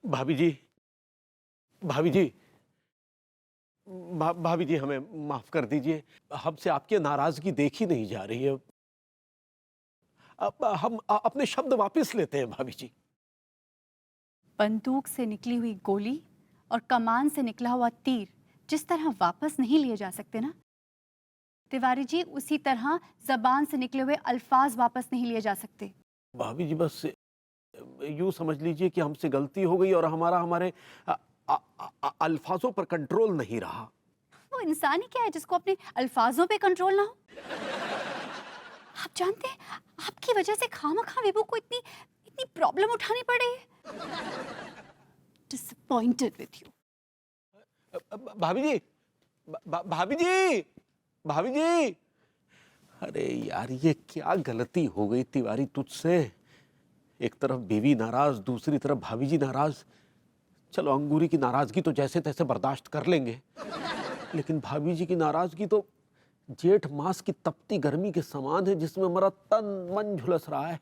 भाभी जी, भाभी जी, भाभी जी हमें माफ कर दीजिए। हमसे आपकी नाराजगी देखी नहीं जा रही है। अब हम अपने शब्द वापस लेते हैं भाभी जी। बंदूक से निकली हुई गोली और कमान से निकला हुआ तीर जिस तरह वापस नहीं लिए जा सकते ना तिवारी जी, उसी तरह जबान से निकले हुए अल्फाज वापस नहीं लिए जा सकते। भाभी जी बस यूं समझ लीजिए कि हमसे गलती हो गई और हमारा हमारे अल्फाजों पर कंट्रोल नहीं रहा। वो इंसान ही क्या है जिसको अपने अल्फाजों पे कंट्रोल ना हो। आप जानते हैं, आपकी वजह से खामखा विभू को इतनी इतनी प्रॉब्लम उठानी पड़ी है। Disappointed with you. भाभी जी, भाभी जी, भाभी जी, अरे यार ये क्या गलती हो गई तिवारी तुझसे। एक तरफ बीवी नाराज, दूसरी तरफ भाभी जी नाराज। चलो अंगूरी की नाराजगी तो जैसे तैसे बर्दाश्त कर लेंगे, लेकिन भाभी जी की नाराजगी तो जेठ मास की तपती गर्मी के समान है जिसमें हमारा तन मन झुलस रहा है।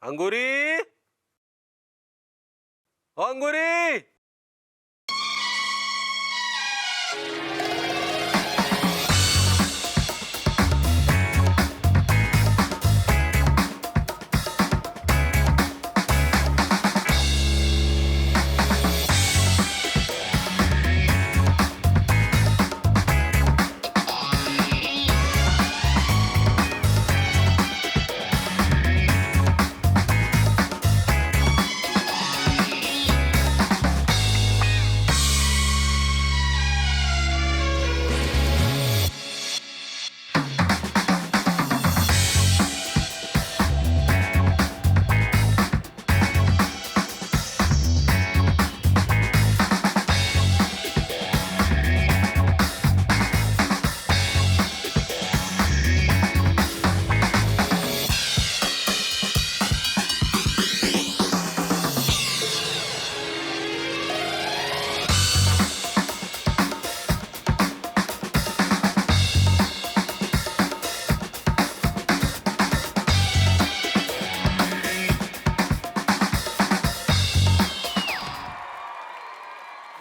अंगूरी, ओ अंगूरी।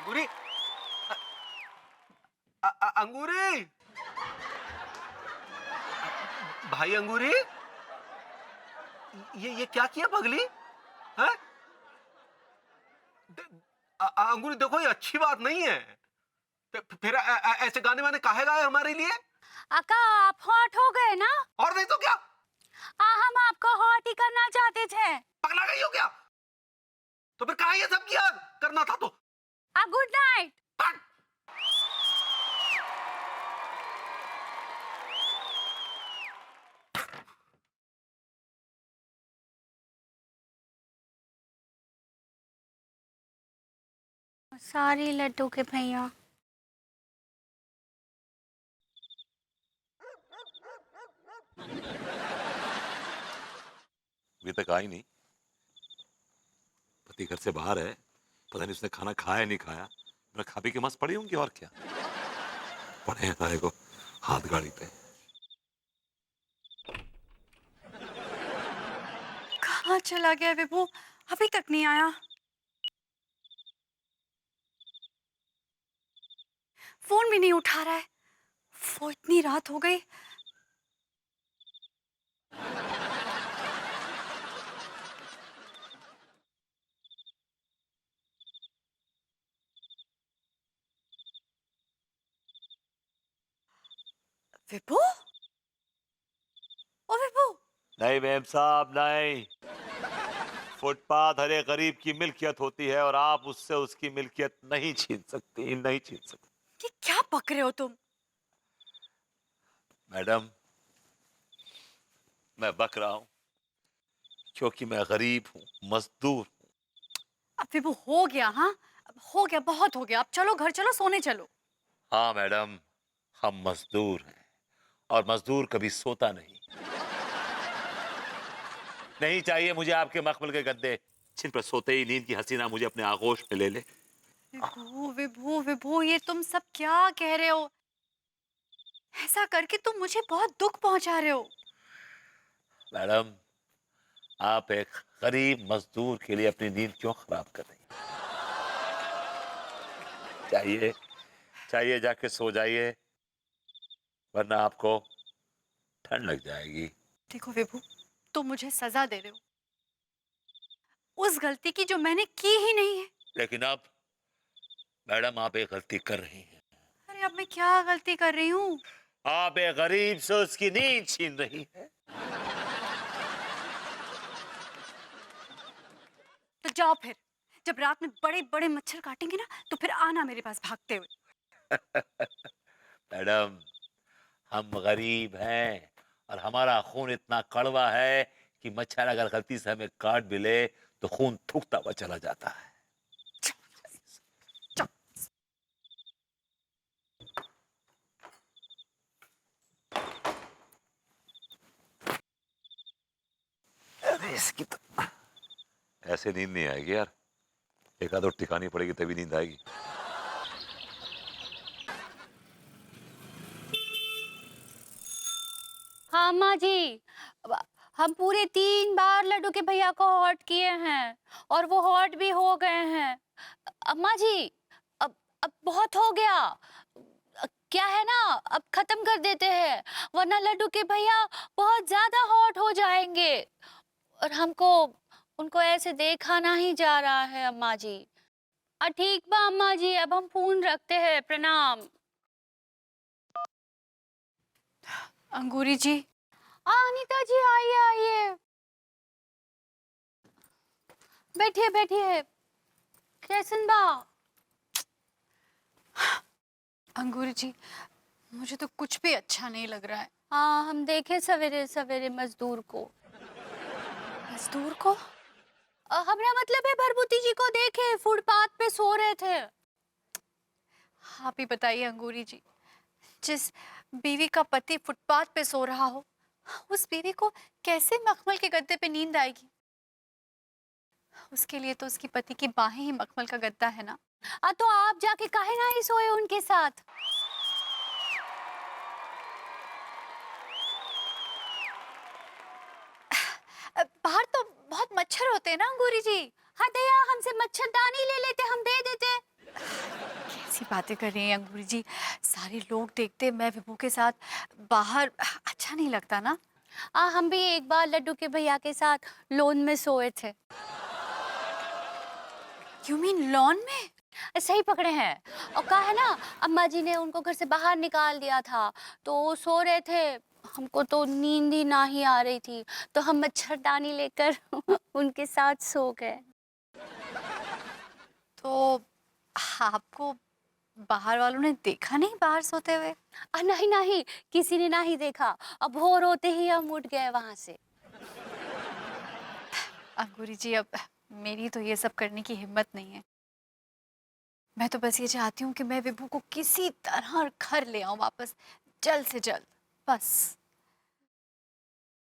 अंगूरी, अंगूरी, भाई अंगूरी, ये क्या किया पगली? हैं? अंगूरी देखो ये अच्छी बात नहीं है। फिर ऐसे गाने वाने काहे गाए हमारे लिए? आका, आप हॉट हो गए ना। और नहीं तो क्या? हम आपको हॉट ही करना चाहते थे। पगला गई हो क्या? तो फिर काहे ये सब किया? करना था तो गुड नाइट। हट! सारी लड्डू के भैया। अभी तक आई नहीं। पति घर से बाहर है, पता नहीं उसने खाना खाया नहीं खाया। मैं खा पी के मस्त पड़ी होंगी और क्या। पड़े हैं तारे को हाथ गाड़ी पे। कहाँ चला गया विभू? अभी तक नहीं आया। फोन भी नहीं उठा रहा है। वो इतनी रात हो गई। विभू, ओ विभू। नहीं मेम साहब नहीं। फुटपाथ हर एक गरीब की मिल्कियत होती है और आप उससे उसकी मिल्कियत नहीं छीन सकती, नहीं छीन सकती। ये क्या पक रहे हो तुम? मैडम, मैं बक रहा हूं क्योंकि मैं गरीब हूं, मजदूर। अब विभू हो गया। हाँ, अब हो गया, बहुत हो गया। अब चलो घर चलो, सोने चलो। हाँ मैडम, हम मजदूर हैं और मजदूर कभी सोता नहीं। नहीं चाहिए मुझे आपके मखमल के गद्दे। जिन पर सोते ही नींद की हसीना मुझे अपने आगोश में ले ले। विभू विभू विभू, ये तुम सब क्या कह रहे हो? ऐसा करके तुम मुझे बहुत दुख पहुंचा रहे हो। मैडम, आप एक गरीब मजदूर के लिए अपनी नींद क्यों खराब कर रही हैं? चाहिए चाहिए जाके सो जाइए, वरना आपको ठंड लग जाएगी। देखो विभू, तुम मुझे सजा दे रहे हो उस गलती की जो मैंने की ही नहीं है। लेकिन अब मैडम, आप एक गलती कर रही हैं। अरे अब मैं क्या गलती कर रही हूँ? आप एक गरीब से उसकी नींद छीन रही हैं। तो जाओ फिर, जब रात में बड़े बड़े मच्छर काटेंगे ना, तो फिर आना मेरे पास भागते हुए। मैडम, हम गरीब हैं और हमारा खून इतना कड़वा है कि मच्छर अगर गलती से हमें काट भी ले तो खून थूकता हुआ चला जाता है। अरे इसकी तो ऐसे नींद नहीं आएगी यार, एक आध और टिकानी पड़ेगी तभी नींद आएगी। हाँ अम्मा जी, हम पूरे 3 बार लड्डू के भैया को हॉट किए हैं और वो हॉट भी हो गए हैं। अम्मा जी, अब बहुत हो गया। क्या है ना, अब खत्म कर देते हैं, वरना लड्डू के भैया बहुत ज्यादा हॉट हो जाएंगे और हमको उनको ऐसे देखा नहीं जा रहा है अम्मा जी। ठीक बा अम्मा जी, अब हम फोन रखते हैं, प्रणाम। अंगूरी जी, अनीता जी, आइए आइए, बैठिए बैठिए। कैसन बा? अंगूरी जी, मुझे तो कुछ भी अच्छा नहीं लग रहा है। हाँ, हम देखे सवेरे सवेरे मजदूर को। मजदूर को? हमारा मतलब है भरभूति जी को देखे फुटपाथ पे सो रहे थे। आप ही बताइए अंगूरी जी, जिस बीवी का पति फुटपाथ पे सो रहा हो, उस बीवी को कैसे मखमल के गद्दे पे नींद आएगी? उसके लिए तो उसकी पति की बाहें ही मखमल का गद्दा है ना। तो आप जाके काहे ना ही सोए उनके साथ? बाहर तो बहुत मच्छर होते हैं ना अंगूरी जी। हाँ दया, हमसे मच्छरदानी ले लेते, हम दे देते। कैसी बातें कर रही हैं अंगूरी जी, सारे लोग देखते मैं विभू के साथ बाहर, अच्छा नहीं लगता ना। हम भी एक बार लड्डू के भैया के साथ लॉन में सोए थे। यू मीन लॉन में? सही पकड़े हैं। और कहा है ना, अम्मा जी ने उनको घर से बाहर निकाल दिया था, तो वो सो रहे थे, हमको तो नींद ही ना ही आ रही थी, तो हम मच्छरदानी लेकर उनके साथ सो गए। तो आपको बाहर वालों ने देखा नहीं बाहर सोते हुए? नहीं नहीं, किसी ने नहीं देखा। अब भोर होते ही हम उठ गए वहां से। अंगूरी जी, अब मेरी तो ये सब करने की हिम्मत नहीं है। मैं तो बस ये चाहती हूँ कि मैं विभू को किसी तरह घर ले आऊं वापस, जल्द से जल्द, बस।